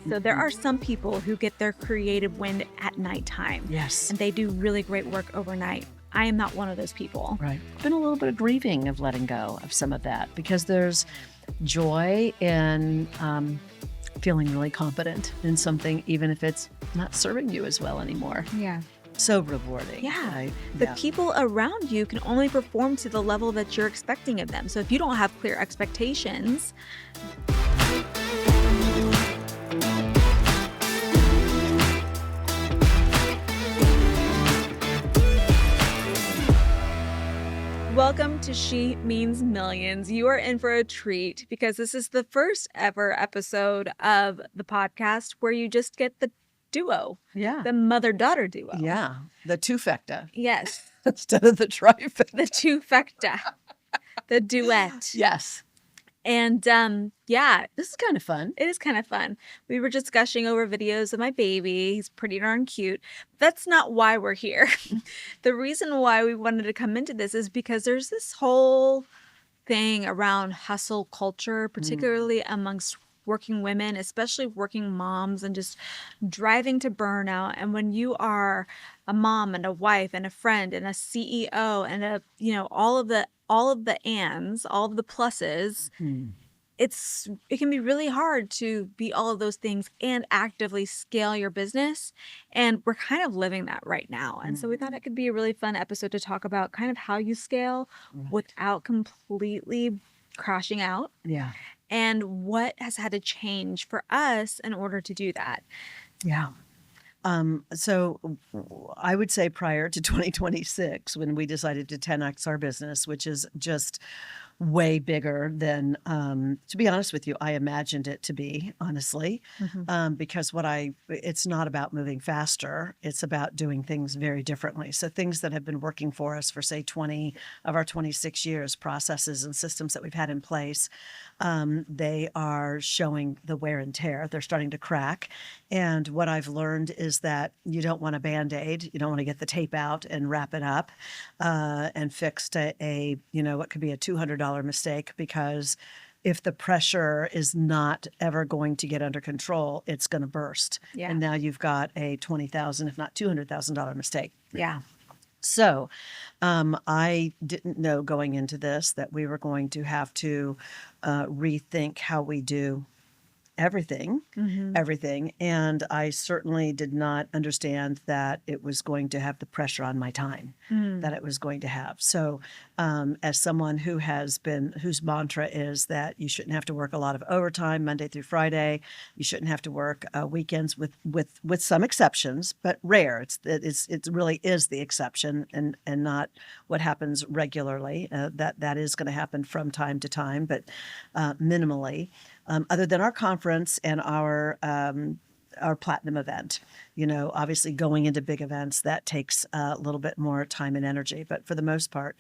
So there are some people who get their creative wind at nighttime. Yes. And they do really great work overnight. I am not one of those people. Right. Been a little bit of grieving of letting go of some of that, because there's joy in feeling really competent in something, even if it's not serving you as well anymore. Yeah. So rewarding. Yeah. Right? The people around you can only perform to the level that you're expecting of them. So if you don't have clear expectations, welcome to She Means Millions. You are in for a treat because this is the first ever episode of the podcast where you just get the duo. Yeah. The mother-daughter duo. Yeah. The trifecta. Yes. Instead of the trifecta. The trifecta. The duet. Yes. And This is kind of fun. it is kind of fun. We were just gushing over videos of my baby. He's pretty darn cute. That's not why we're here. The reason why we wanted to come into this is because there's this whole thing around hustle culture, particularly amongst working women, especially working moms, and just driving to burnout. And when you are a mom and a wife and a friend and a CEO and all of the ands, all of the pluses, it can be really hard to be all of those things and actively scale your business. And we're kind of living that right now. And so we thought it could be a really fun episode to talk about kind of how you scale without completely crashing out. Yeah. And what has had to change for us in order to do that. Yeah. So I would say prior to 2026, when we decided to 10x our business, which is just way bigger than, to be honest with you, I imagined it to be, honestly, because it's not about moving faster. It's about doing things very differently. So things that have been working for us for, say, 20 of our 26 years, processes and systems that we've had in place, they are showing the wear and tear. They're starting to crack. And what I've learned is that you don't want a Band-Aid. You don't want to get the tape out and wrap it up and fix what could be a $200 mistake, because if the pressure is not ever going to get under control, it's going to burst. Yeah. And now you've got a $20,000, if not $200,000 mistake. Yeah. So I didn't know going into this that we were going to have to rethink how we do everything. And I certainly did not understand that it was going to have the pressure on my time that it was going to have. So as someone whose mantra is that you shouldn't have to work a lot of overtime Monday through Friday, you shouldn't have to work weekends with some exceptions, but rare. It really is the exception and not what happens regularly. That is going to happen from time to time, but minimally. Other than our conference and our platinum event, obviously going into big events, that takes a little bit more time and energy, but for the most part.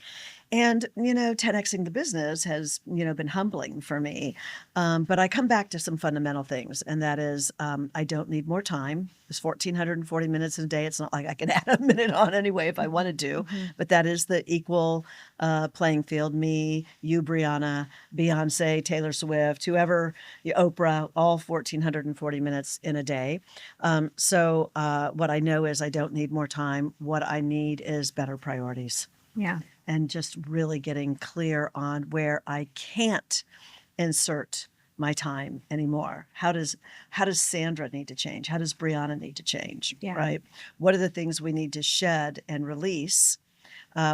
And, 10xing the business has, been humbling for me. But I come back to some fundamental things, and that is I don't need more time. It's 1,440 minutes in a day. It's not like I can add a minute on anyway if I wanted to, but that is the equal playing field. Me, you, Brianna, Beyonce, Taylor Swift, whoever, Oprah, all 1,440 minutes in a day. So what I know is I don't need more time. What I need is better priorities. Yeah. And just really getting clear on where I can't insert my time anymore. How does Sandra need to change? How does Brianna need to change? Yeah. Right? What are the things we need to shed and release?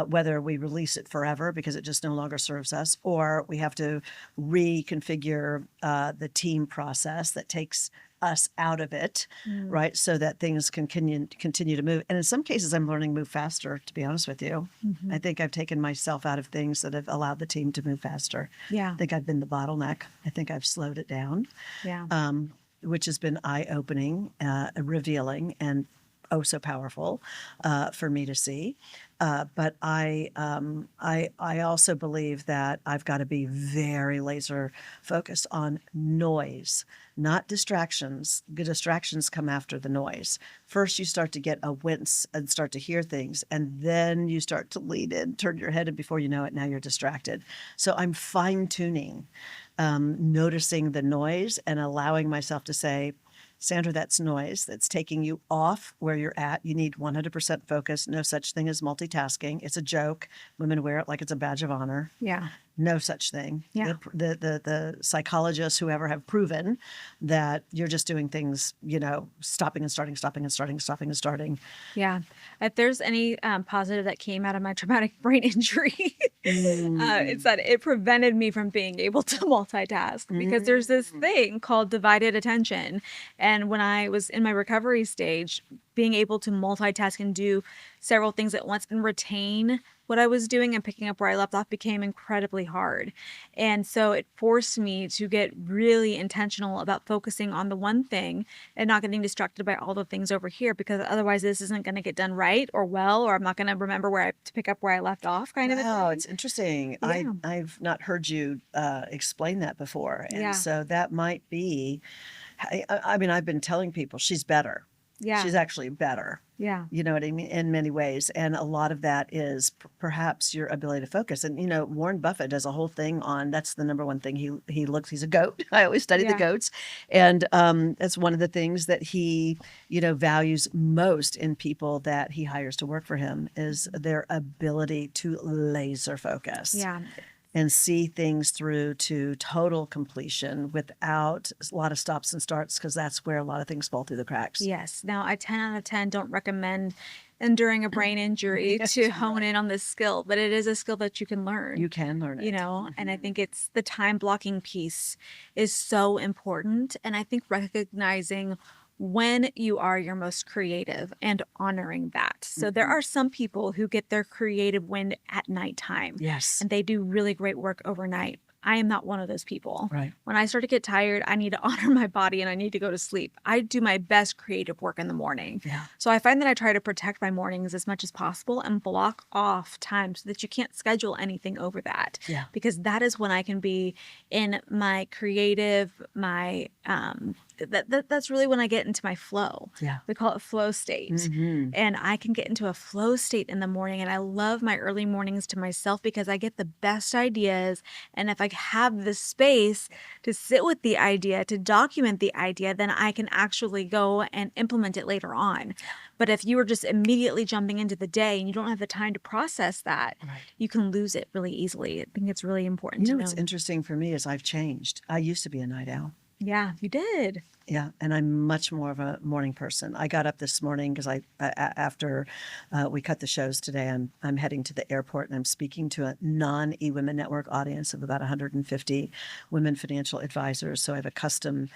Whether we release it forever because it just no longer serves us, or we have to reconfigure the team process that takes us out of it, right? So that things can continue to move. And in some cases, I'm learning to move faster, to be honest with you. I think I've taken myself out of things that have allowed the team to move faster. Yeah. I think I've been the bottleneck. I think I've slowed it down, which has been eye-opening, revealing, and so powerful for me to see. But I also believe that I've got to be very laser focused on noise, not distractions. Good distractions come after the noise. First, you start to get a wince and start to hear things, and then you start to lean in, turn your head, and before you know it, now you're distracted. So I'm fine tuning, noticing the noise and allowing myself to say, Sandra, that's noise that's taking you off where you're at. You need 100% focus. No such thing as multitasking. It's a joke. Women wear it like it's a badge of honor. Yeah. No such thing. Yeah. The psychologists, whoever, have proven that you're just doing things, stopping and starting, stopping and starting, stopping and starting. Yeah. If there's any positive that came out of my traumatic brain injury, it's that it prevented me from being able to multitask, because there's this thing called divided attention. And when I was in my recovery stage, being able to multitask and do several things at once and retain what I was doing and picking up where I left off became incredibly hard. And so it forced me to get really intentional about focusing on the one thing and not getting distracted by all the things over here, because otherwise this isn't going to get done right or well, or I'm not going to remember to pick up where I left off, kind of a Wow, thing. it's interesting. Yeah. I've not heard you explain that before. And Yeah. so that might be, I mean, I've been telling people she's better. Yeah. She's actually better. Yeah. You know what I mean? In many ways. And a lot of that is perhaps your ability to focus. And, Warren Buffett does a whole thing on, that's the number one thing he's a goat. I always study the goats. And that's one of the things that he, values most in people that he hires to work for him is their ability to laser focus. Yeah. And see things through to total completion without a lot of stops and starts, because that's where a lot of things fall through the cracks. Yes. Now, I 10 out of 10 don't recommend enduring a brain injury to hone in on this skill, but it is a skill that you can learn. You can learn it. And I think it's the time blocking piece is so important. And I think recognizing when you are your most creative and honoring that. So there are some people who get their creative wind at nighttime. Yes. And they do really great work overnight. I am not one of those people. Right. When I start to get tired, I need to honor my body and I need to go to sleep. I do my best creative work in the morning. Yeah. So I find that I try to protect my mornings as much as possible and block off time so that you can't schedule anything over that. Yeah. Because that is when I can be in my creative, that's really when I get into my flow. Yeah. We call it flow state. Mm-hmm. And I can get into a flow state in the morning. And I love my early mornings to myself because I get the best ideas. And if I have the space to sit with the idea, to document the idea, then I can actually go and implement it later on. But if you are just immediately jumping into the day and you don't have the time to process that, you can lose it really easily. I think it's really important to know. What's interesting for me is I've changed. I used to be a night owl. Yeah, you did. Yeah, and I'm much more of a morning person. I got up this morning because after we cut the shows today, I'm heading to the airport and I'm speaking to a non-eWomenNetwork audience of about 150 women financial advisors. So I have a custom,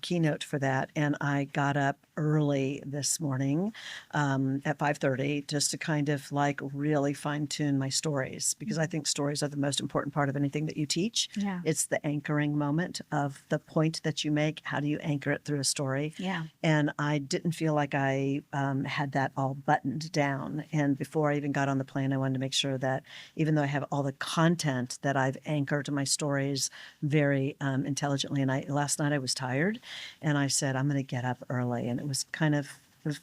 keynote for that. And I got up early this morning at 5:30 just to kind of really fine tune my stories, because I think stories are the most important part of anything that you teach. Yeah. It's the anchoring moment of the point that you make. How do you anchor it through a story? Yeah. And I didn't feel like I had that all buttoned down. And before I even got on the plane, I wanted to make sure that even though I have all the content, that I've anchored my stories very intelligently. And last night I was tired and I said, I'm going to get up early. And it was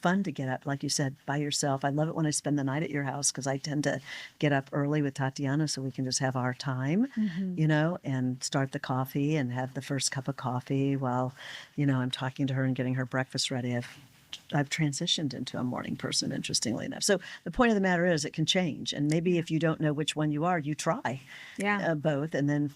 fun to get up, like you said, by yourself. I love it when I spend the night at your house because I tend to get up early with Tatiana so we can just have our time, and start the coffee and have the first cup of coffee while, I'm talking to her and getting her breakfast ready. I've transitioned into a morning person, interestingly enough. So the point of the matter is it can change. And maybe if you don't know which one you are, you try both and then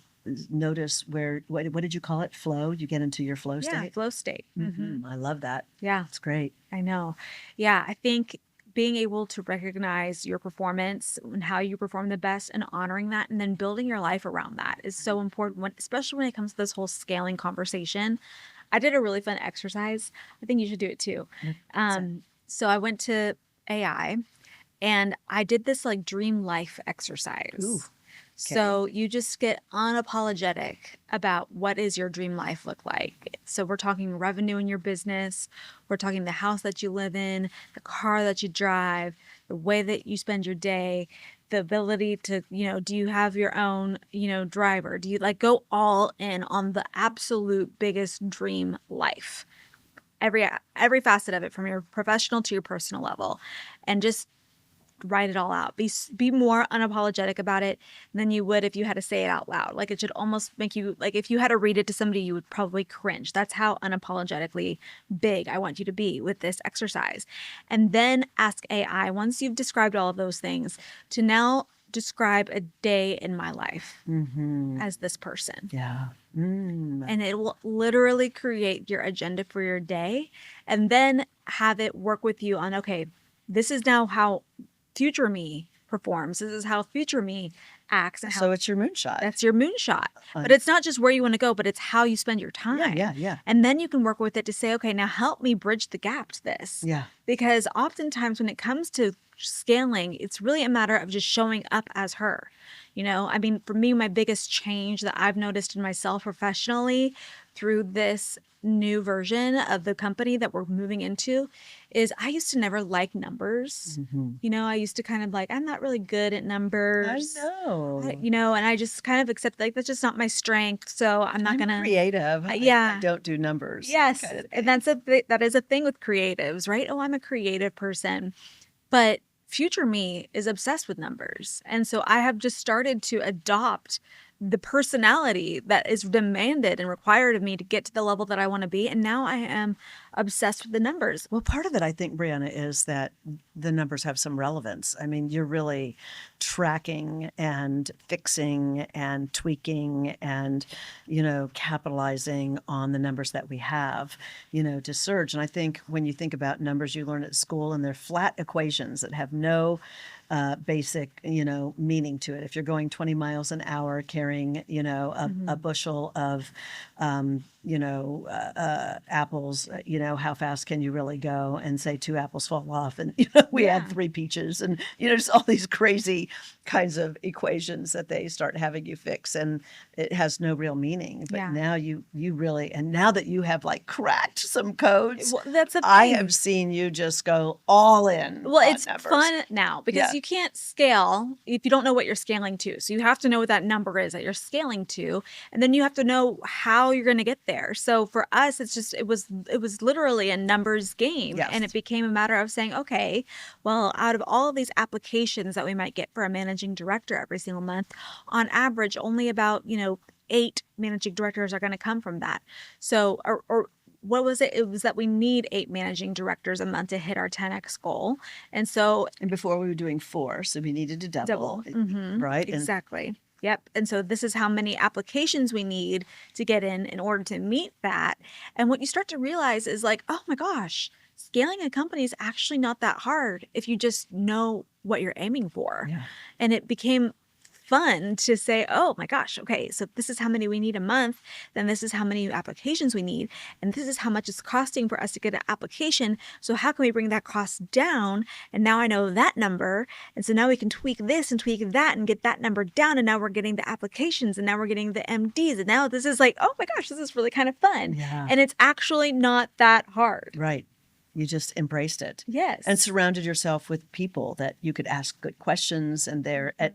notice what did you call it? Flow? You get into your flow state? Yeah, flow state. Mm-hmm. I love that. Yeah. It's great. I know. Yeah, I think being able to recognize your performance and how you perform the best and honoring that and then building your life around that is so important, especially when it comes to this whole scaling conversation. I did a really fun exercise. I think you should do it too. So I went to AI and I did this dream life exercise. Ooh. Okay. So you just get unapologetic about what is your dream life look like. So we're talking revenue in your business. We're talking the house that you live in, the car that you drive, the way that you spend your day, the ability to, do you have your own, driver? Do you go all in on the absolute biggest dream life? Every facet of it, from your professional to your personal level, and just write it all out. Be more unapologetic about it than you would if you had to say it out loud. Like, it should almost make you, like, if you had to read it to somebody, you would probably cringe. That's how unapologetically big I want you to be with this exercise. And then ask AI, once you've described all of those things, to now describe a day in my life as this person. Yeah. And it will literally create your agenda for your day, and then have it work with you on, okay, this is now how future me performs. This is how future me acts. And how, So it's your moonshot. that's your moonshot. But it's not just where you want to go, but it's how you spend your time. Yeah. And then you can work with it to say, okay, now help me bridge the gap to this. Yeah. Because oftentimes when it comes to scaling, it's really a matter of just showing up as her. You know, I mean, for me, my biggest change that I've noticed in myself professionally through this new version of the company that we're moving into is I used to never like numbers. You know, I used to kind of like, I'm not really good at numbers. I know. You know, and I just kind of accept, like, that's just not my strength. So I'm not going to. Creative. Yeah. I don't do numbers. Yes. kind of And thing. that is a thing with creatives, right? Oh, I'm a creative person. But future me is obsessed with numbers. And so I have just started to adopt the personality that is demanded and required of me to get to the level that I want to be. And now I am obsessed with the numbers. Well, part of it, I think, Brianna, is that the numbers have some relevance. I mean, you're really tracking and fixing and tweaking and, you know, capitalizing on the numbers that we have, you know, to surge. And I think when you think about numbers you learn at school, and they're flat equations that have no basic, you know, meaning to it. If you're going 20 miles an hour carrying, you know, a bushel of, apples, you know, how fast can you really go? And say 2 apples fall off, and, you know, we had 3 peaches, and, you know, just all these crazy kinds of equations that they start having you fix, and it has no real meaning. But now you really, and now that you have like cracked some codes, Well, that's the thing. I have seen you just go all in. Well, on it's numbers. fun now because you can't scale if you don't know what you're scaling to. So you have to know what that number is that you're scaling to, and then you have to know how you're going to get there. So for us, it's just it was literally a numbers game, and it became a matter of saying, okay, well, out of all of these applications that we might get for a managing director every single month, on average, only about 8 managing directors are going to come from that. So or what was it? It was that we need 8 managing directors a month to hit our 10x goal. And before we were doing 4, so we needed to double. Right? Exactly. Yep. And so this is how many applications we need to get in order to meet that. And what you start to realize is like, oh my gosh, scaling a company is actually not that hard if you just know what you're aiming for. Yeah. And it became fun to say, oh my gosh, okay, so this is how many we need a month, then this is how many applications we need, and this is how much it's costing for us to get an application. So how can we bring that cost down? And now I know that number, and so now we can tweak this and tweak that and get that number down, and now we're getting the applications, and now we're getting the MDs, and now this is like, oh my gosh, this is really kind of fun. Yeah. And it's actually not that hard. Right. You just embraced it. Yes. And surrounded yourself with people that you could ask good questions, and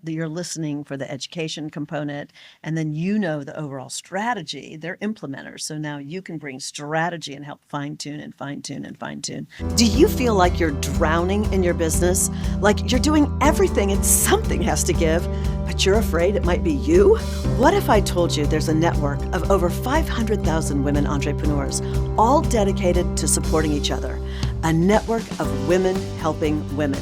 you're listening for the education component, and then you know the overall strategy. They're implementers. So now you can bring strategy and help fine-tune and fine-tune and fine-tune. Do you feel like you're drowning in your business? Like you're doing everything and something has to give, but you're afraid it might be you? What if I told you there's a network of over 500,000 women entrepreneurs, all dedicated to supporting each other? A network of women helping women.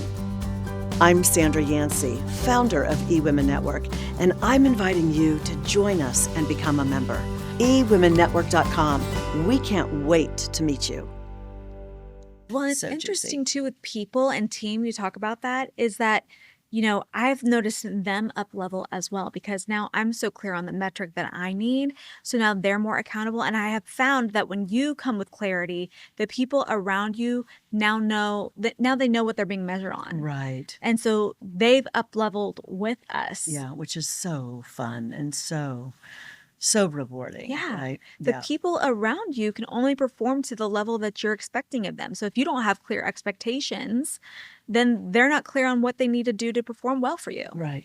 I'm Sandra Yancey, founder of eWomenNetwork, and I'm inviting you to join us and become a member. eWomenNetwork.com. We can't wait to meet you. Well, it's So interesting too with people and team, you talk about that, is that I've noticed them up level as well, because now I'm so clear on the metric that I need. So now they're more accountable. And I have found that when you come with clarity, the people around you now they know what they're being measured on. Right. And so they've up leveled with us. Yeah, which is so fun and so rewarding. Yeah. Right? The people around you can only perform to the level that you're expecting of them. So if you don't have clear expectations, then they're not clear on what they need to do to perform well for you. Right.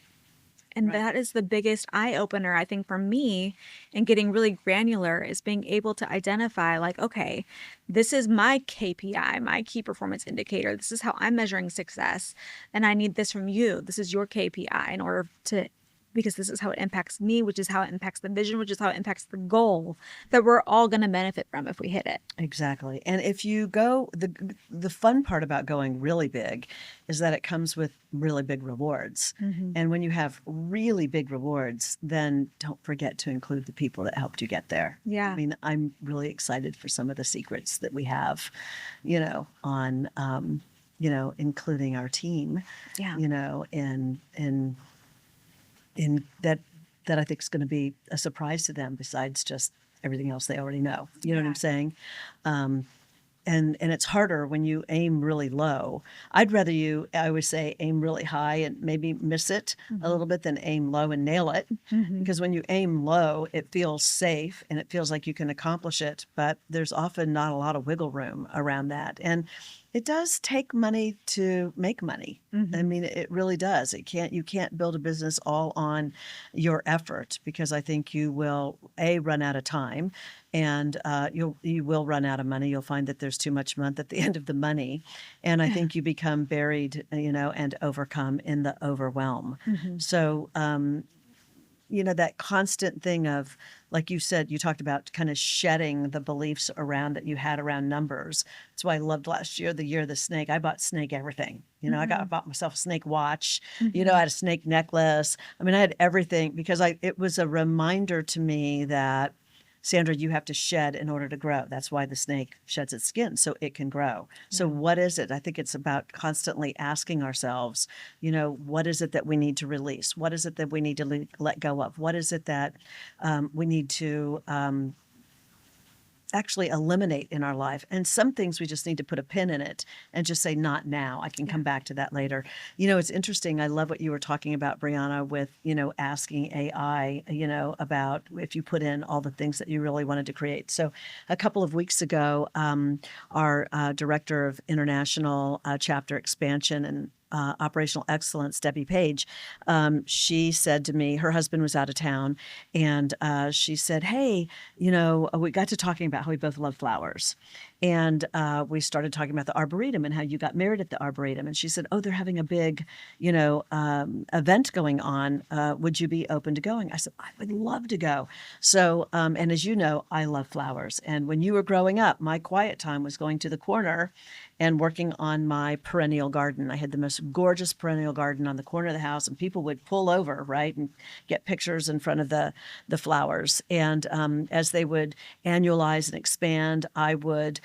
And that is the biggest eye opener, I think, for me in getting really granular is being able to identify, like, okay, this is my KPI, my key performance indicator. This is how I'm measuring success. And I need this from you. This is your KPI in order to, because this is how it impacts me, which is how it impacts the vision, which is how it impacts the goal that we're all going to benefit from if we hit it. Exactly. And if you go, the fun part about going really big is that it comes with really big rewards. And when you have really big rewards, then don't forget to include the people that helped you get there. Yeah. I mean, I'm really excited for some of the secrets that we have, on, including our team, Yeah. in that I think is going to be a surprise to them besides just everything else they already know. You know what I'm saying? And it's harder when you aim really low. I'd rather I always say, aim really high and maybe miss it a little bit than aim low and nail it. Because when you aim low, it feels safe and it feels like you can accomplish it, but there's often not a lot of wiggle room around that. And it does take money to make money. I mean, it really does. You can't build a business all on your effort, because I think you will run out of time, and you will run out of money. You'll find that there's too much month at the end of the money, and I think you become buried, and overcome in the overwhelm. So that constant thing of, like you said, you talked about kind of shedding the beliefs around that you had around numbers. That's why I loved last year, the year of the snake. I bought snake everything. I bought myself a snake watch. I had a snake necklace. I mean, I had everything because it was a reminder to me that, Sandra, you have to shed in order to grow. That's why the snake sheds its skin, so it can grow. So what is it? I think it's about constantly asking ourselves, what is it that we need to release? What is it that we need to let go of? What is it that we need to actually eliminate in our life? And some things we just need to put a pin in it and just say, not now. I can come back to that later. It's interesting. I love what you were talking about, Brianna, with, asking AI, about if you put in all the things that you really wanted to create. So a couple of weeks ago, our director of international chapter expansion and operational excellence, Debbie Page, she said to me, her husband was out of town, and she said, hey, we got to talking about how we both love flowers. And we started talking about the Arboretum and how you got married at the Arboretum. And she said, oh, they're having a big, event going on. Would you be open to going? I said, I would love to go. So, and as you know, I love flowers. And when you were growing up, my quiet time was going to the corner and working on my perennial garden. I had the most gorgeous perennial garden on the corner of the house, and people would pull over, right, and get pictures in front of the flowers. And as they would annualize and expand, I would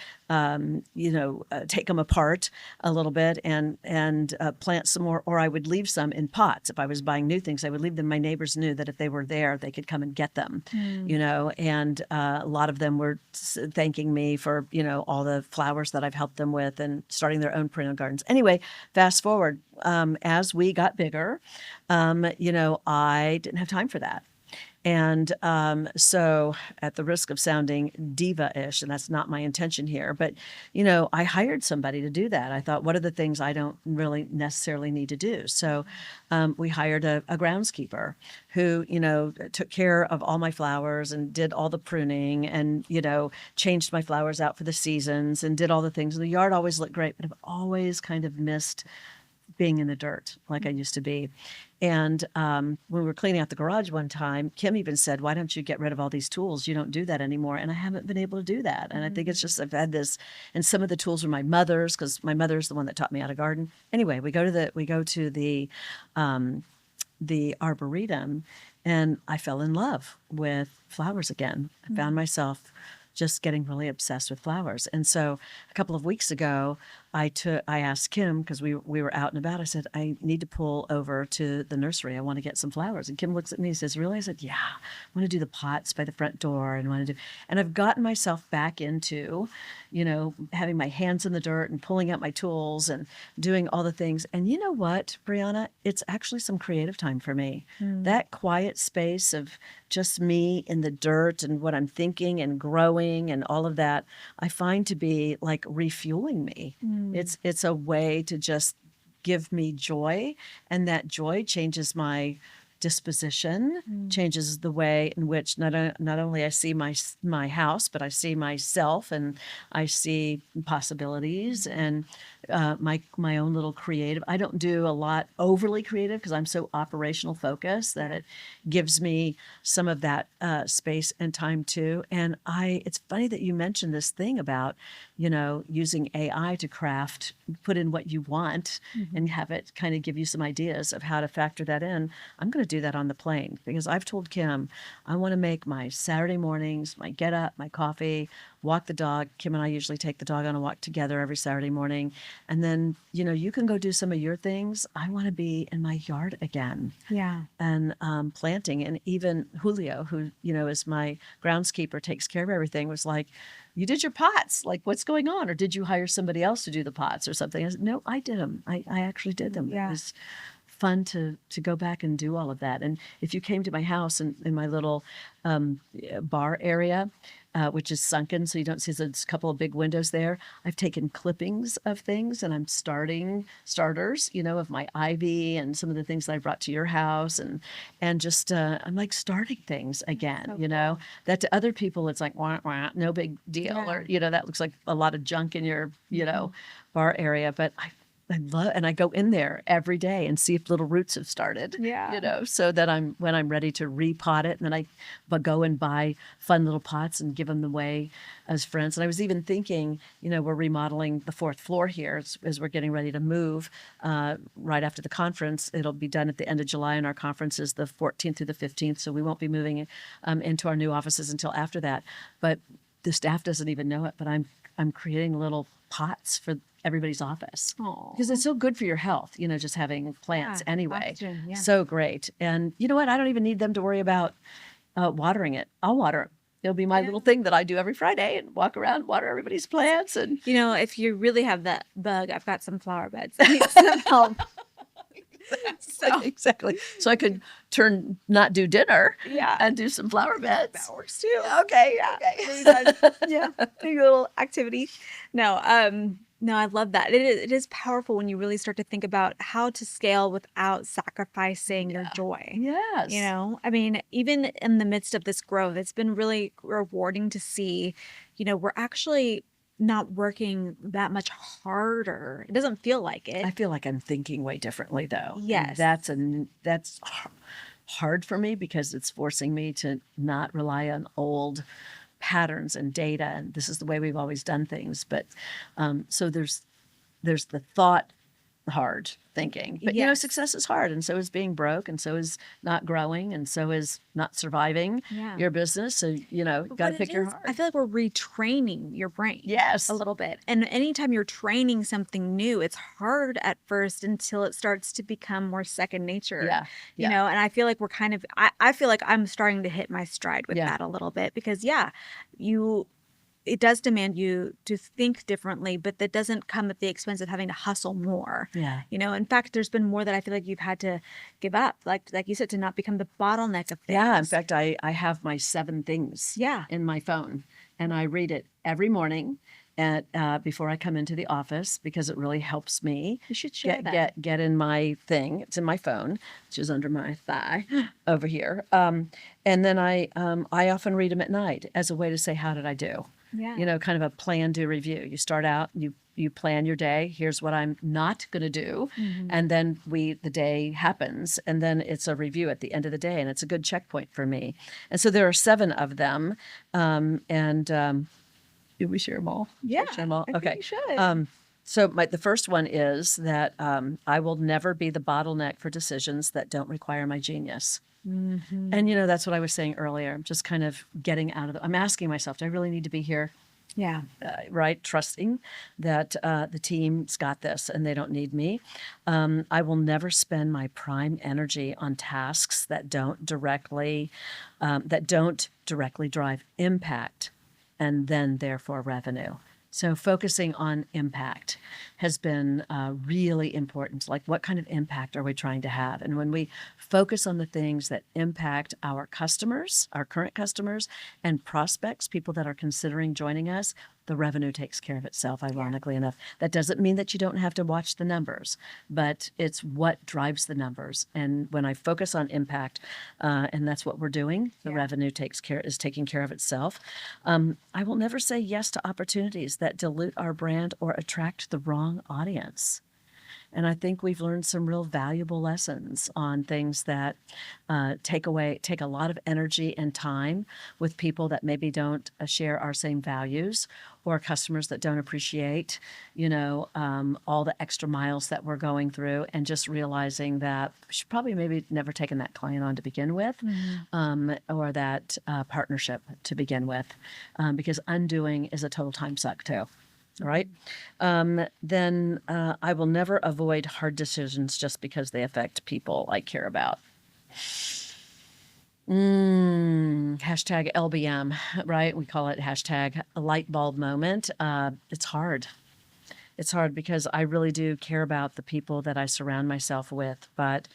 take them apart a little bit and plant some more, or I would leave some in pots. If I was buying new things, I would leave them. My neighbors knew that if they were there, they could come and get them, and a lot of them were thanking me for, all the flowers that I've helped them with and starting their own perennial gardens. Anyway, fast forward, as we got bigger, I didn't have time for that. And so at the risk of sounding diva-ish, and that's not my intention here, but, I hired somebody to do that. I thought, what are the things I don't really necessarily need to do? So we hired a groundskeeper who, took care of all my flowers and did all the pruning and, changed my flowers out for the seasons and did all the things. The yard always looked great, but I've always kind of missed being in the dirt like I used to be. And when we were cleaning out the garage one time, Kim even said, why don't you get rid of all these tools? You don't do that anymore. And I haven't been able to do that. And I think it's just, I've had this, and some of the tools are my mother's, because my mother's the one that taught me how to garden. Anyway, we go to the Arboretum, and I fell in love with flowers again. I found myself just getting really obsessed with flowers. And so a couple of weeks ago, I asked Kim, because we were out and about, I said, I need to pull over to the nursery. I want to get some flowers. And Kim looks at me and says, really? I said, yeah, I want to do the pots by the front door and I've gotten myself back into, having my hands in the dirt and pulling out my tools and doing all the things. And you know what, Brianna? It's actually some creative time for me. That quiet space of just me in the dirt and what I'm thinking and growing and all of that, I find to be like refueling me. It's a way to just give me joy, and that joy changes my disposition, changes the way in which not only I see my house, but I see myself, and I see possibilities, and my own little creative. I don't do a lot overly creative because I'm so operational focused that it gives me some of that space and time too. And it's funny that you mentioned this thing about, using AI to craft, put in what you want and have it kind of give you some ideas of how to factor that in. I'm going to do that on the plane because I've told Kim, I want to make my Saturday mornings, my get up, my coffee, walk the dog. Kim and I usually take the dog on a walk together every Saturday morning. And then, you can go do some of your things. I want to be in my yard again. Yeah. And planting. And even Julio, who, is my groundskeeper, takes care of everything, was like, you did your pots. Like, what's going on? Or did you hire somebody else to do the pots or something? I said, no, I did them. I actually did them. Yeah. It was fun to go back and do all of that. And if you came to my house in my little bar area, which is sunken, so you don't see there's a couple of big windows there. I've taken clippings of things and I'm starters, of my ivy and some of the things that I brought to your house, and just I'm like starting things again. So cool. That to other people it's like wah, wah, no big deal, or that looks like a lot of junk in your bar area, but I love, and I go in there every day and see if little roots have started, so that when I'm ready to repot it, and then I go and buy fun little pots and give them away as friends. And I was even thinking, we're remodeling the 4th floor here as we're getting ready to move right after the conference. It'll be done at the end of July, and our conference is the 14th through the 15th. So we won't be moving into our new offices until after that. But the staff doesn't even know it, but I'm creating little pots for everybody's office. Aww. Because it's so good for your health, just having plants anyway. Oxygen, yeah. So great. And you know what? I don't even need them to worry about watering it. I'll water it. It'll be my little thing that I do every Friday and walk around, water everybody's plants. And if you really have that bug, I've got some flower beds that need some help. Exactly. So I could not do dinner and do some flower beds. That works too. Okay. Yeah. A little activity. No, I love that. It is powerful when you really start to think about how to scale without sacrificing your joy. Yes. Even in the midst of this growth, it's been really rewarding to see, we're actually not working that much harder. It doesn't feel like it. I feel like I'm thinking way differently though. Yes. And that's hard for me because it's forcing me to not rely on old patterns and data, and this is the way we've always done things. But so there's the thought hard thinking, but success is hard, and so is being broke, and so is not growing, and so is not surviving your business. So got to pick your heart. I feel like we're retraining your brain, a little bit. And anytime you're training something new, it's hard at first until it starts to become more second nature. And I feel like we're kind of I feel like I'm starting to hit my stride with that a little bit, because it does demand you to think differently, but that doesn't come at the expense of having to hustle more. In fact, there's been more that I feel like you've had to give up, like you said, to not become the bottleneck of things. In fact, I have my 7 things in my phone, and I read it every morning before I come into the office, because it really helps me. You should share that. Get in my thing. It's in my phone, which is under my thigh over here. And then I often read them at night as a way to say, how did I do? Kind of a plan, do, review. You start out, you plan your day. Here's what I'm not going to do. And then the day happens, and then it's a review at the end of the day, and it's a good checkpoint for me. And so there are 7 of them. Did we share them all? Yeah. Share them all? I Okay. think you should. So the first one is that I will never be the bottleneck for decisions that don't require my genius. And, that's what I was saying earlier. I'm just kind of getting out of I'm asking myself, do I really need to be here? Yeah. Right. Trusting that the team's got this and they don't need me. I will never spend my prime energy on tasks that don't directly drive impact and then therefore revenue. So focusing on impact has been really important. Like, what kind of impact are we trying to have? And when we focus on the things that impact our customers, our current customers, and prospects, people that are considering joining us, the revenue takes care of itself, ironically enough. That doesn't mean that you don't have to watch the numbers, but it's what drives the numbers. And when I focus on impact, and that's what we're doing, the revenue is taking care of itself. I will never say yes to opportunities that dilute our brand or attract the wrong audience. And I think we've learned some real valuable lessons on things that take a lot of energy and time with people that maybe don't share our same values, or customers that don't appreciate, all the extra miles that we're going through, and just realizing that we should probably maybe never taken that client on to begin with, or that partnership to begin with, because undoing is a total time suck too. Right? Then I will never avoid hard decisions just because they affect people I care about. Hashtag LBM, right? We call it hashtag a light bulb moment. It's hard. It's hard because I really do care about the people that I surround myself with, but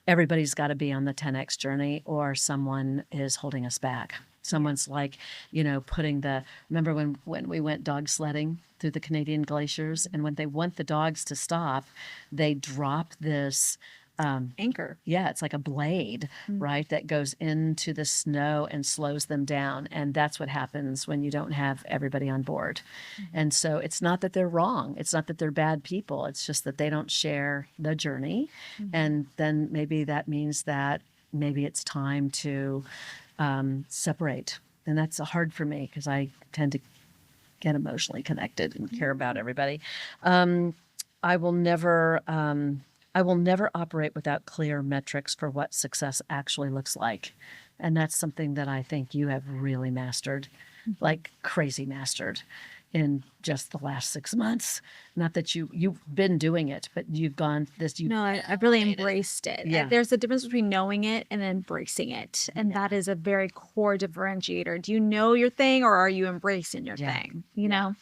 everybody's got to be on the 10X journey, or someone is holding us back. Someone's like, remember when we went dog sledding through the Canadian glaciers, and when they want the dogs to stop, they drop this anchor. Yeah, it's like a blade, right, that goes into the snow and slows them down. And that's what happens when you don't have everybody on board. And so it's not that they're wrong. It's not that they're bad people. It's just that they don't share the journey. And then maybe that means that maybe it's time to separate. And that's hard for me because I tend to get emotionally connected and care about everybody. I will never operate without clear metrics for what success actually looks like. And that's something that I think you have really mastered, like crazy mastered, in just the last 6 months. Not that you've been doing it, but you've gone this. No, I've really embraced it. Yeah. There's a difference between knowing it and embracing it. And that is a very core differentiator. Do you know your thing, or are you embracing your thing? You know?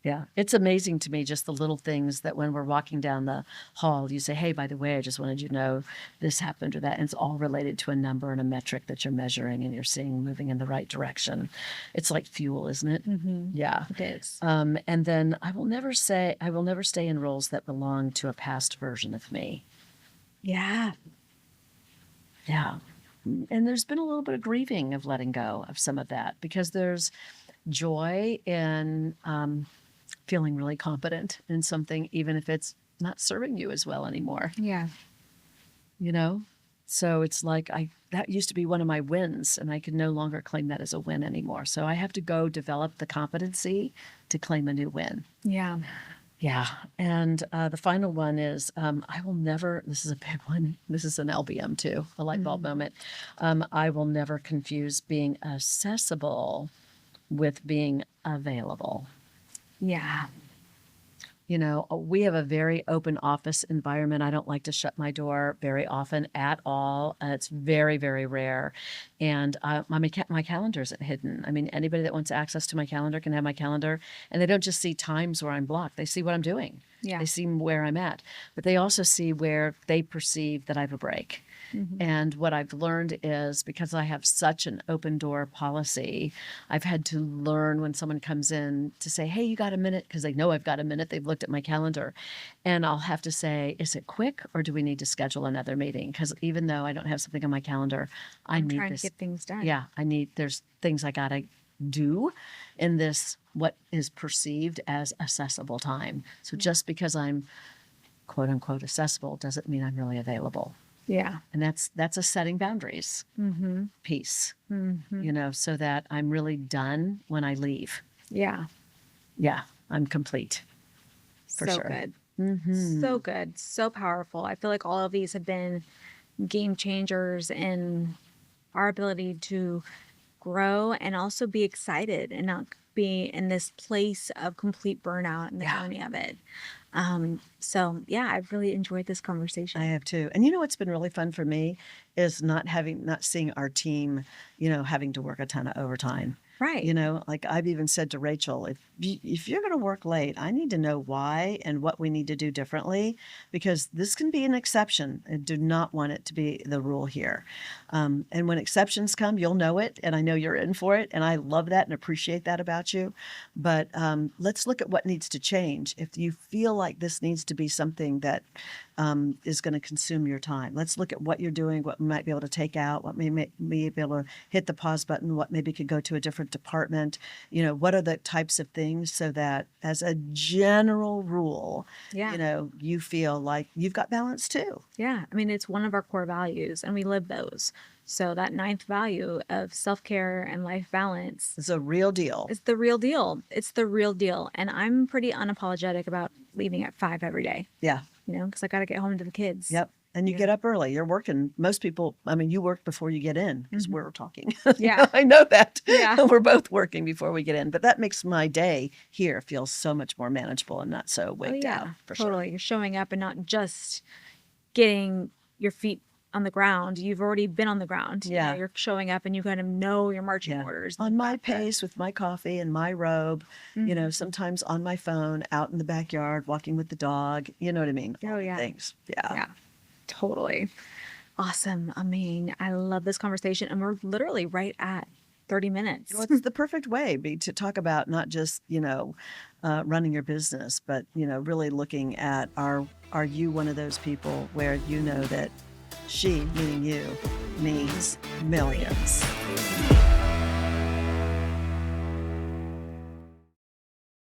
Yeah, it's amazing to me, just the little things that when we're walking down the hall, you say, hey, by the way, I just wanted you to know this happened or that. And it's all related to a number and a metric that you're measuring and you're seeing moving in the right direction. It's like fuel, isn't it? Yeah. It is. And then I will never stay in roles that belong to a past version of me. Yeah. Yeah. And there's been a little bit of grieving of letting go of some of that, because there's joy in feeling really competent in something, even if it's not serving you as well anymore. Yeah. So it's like that used to be one of my wins, and I can no longer claim that as a win anymore. So I have to go develop the competency to claim a new win. Yeah. Yeah. And the final one is I will never, this is a big one. This is an LBM too, a light bulb moment. I will never confuse being accessible with being available. Yeah. We have a very open office environment. I don't like to shut my door very often at all. It's very, very rare. And my calendar isn't hidden. I mean, anybody that wants access to my calendar can have my calendar. And they don't just see times where I'm blocked. They see what I'm doing. Yeah. They see where I'm at. But they also see where they perceive that I have a break. And what I've learned is, because I have such an open door policy, I've had to learn when someone comes in to say, hey, you got a minute? Because they know I've got a minute. They've looked at my calendar. And I'll have to say, is it quick, or do we need to schedule another meeting? Because even though I don't have something on my calendar, I'm trying to get things done. Yeah, there's things I got to do in this, what is perceived as accessible time. So just because I'm quote unquote accessible doesn't mean I'm really available. Yeah. And that's a setting boundaries piece, so that I'm really done when I leave. Yeah. Yeah, I'm complete. For so sure. Good. So good. So powerful. I feel like all of these have been game changers in our ability to grow and also be excited and not be in this place of complete burnout and the journey of it. So yeah, I've really enjoyed this conversation. I have too. And what's been really fun for me is not seeing our team, having to work a ton of overtime. Right. You know, like I've even said to Rachel, if you're going to work late, I need to know why and what we need to do differently, because this can be an exception. I do not want it to be the rule here. And when exceptions come, you'll know it, and I know you're in for it, and I love that and appreciate that about you. But let's look at what needs to change. If you feel like this needs to be something that is going to consume your time, let's look at what you're doing, what we might be able to take out, what may be able to hit the pause button, what maybe could go to a different department. You know, what are the types of things, so that as a general rule, Yeah. you know, you feel like you've got balance too. Yeah. I mean, it's one of our core values, and we live those. So that ninth value of self-care and life balance It's a real deal. is the real deal. It's the real deal. And I'm pretty unapologetic about leaving at 5 every day, Yeah. you know, because I got to get home to the kids. Yep. And you Yeah. get up early. You're working. Most people, I mean, you work before you get in, because Mhm. we're talking. Yeah. I know that. Yeah. We're both working before we get in. But that makes my day here feel so much more manageable and not so Oh, wigged yeah. out. For Totally. You're showing up and not just getting your feet on the ground. You've already been on the ground. You know, Yeah. you're showing up and you kind of know your marching Yeah. orders. On my You've got the- pace, with my coffee and my robe, you know, Mhm. sometimes on my phone, out in the backyard, walking with the dog. You know what I mean? Oh, All the yeah. things. Yeah. Yeah. Totally. Awesome. I mean, I love this conversation, and we're literally right at 30 minutes. Well, it's the perfect way to talk about not just, you know, running your business, but, you know, really looking at are you one of those people where you know that she, meaning you, means millions.